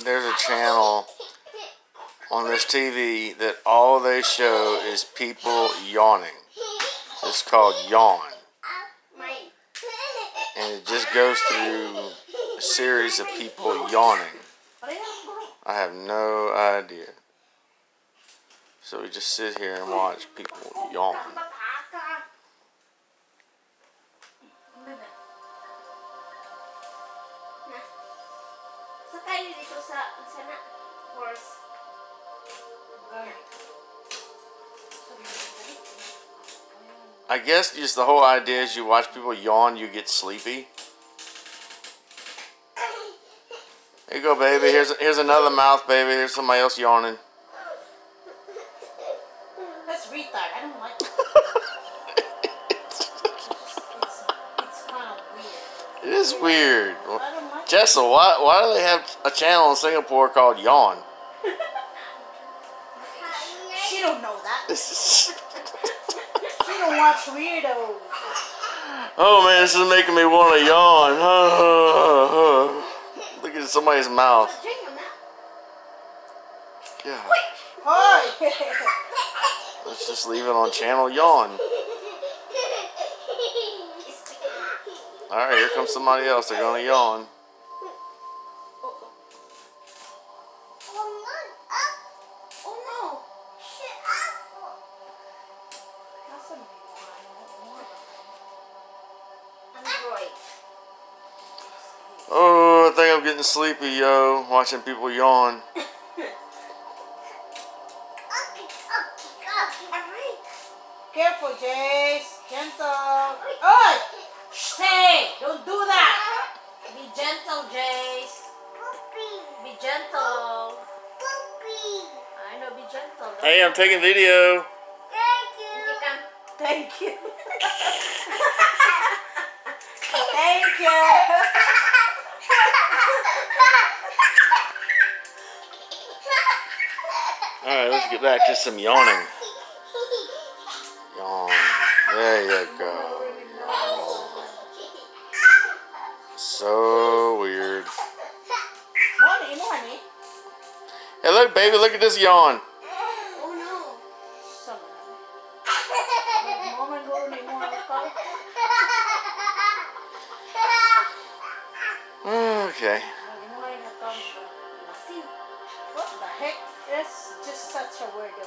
There's a channel on this TV that all they show is people yawning. It's called Yawn. And it just goes through a series of people yawning. I have no idea. So we just sit here and watch people yawn. I guess just the whole idea is you watch people yawn, you get sleepy. Here you go, baby. Here's another mouth, baby. Here's somebody else yawning. That's retard. I don't like it. It's kind of weird. It is weird. I don't like Jessel, why do they have a channel in Singapore called Yawn? She don't know that. She don't watch weirdos. Oh man, this is making me want to yawn. Look at somebody's mouth. God. Let's just leave it on channel Yawn. Alright, here comes somebody else. They're gonna yawn. Oh, I think I'm getting sleepy, yo, watching people yawn. Careful, Jace. Gentle. Oh! Hey! Don't do that! Be gentle, Jace. Be gentle. I know, be gentle. Hey, I'm taking video. Thank you. Thank you. Alright, let's get back to some yawning. Yawn. There you go. So weird. Morning. Hey, look, baby, look at this yawn. Oh no. Okay. What the heck? That's just such a weirdo.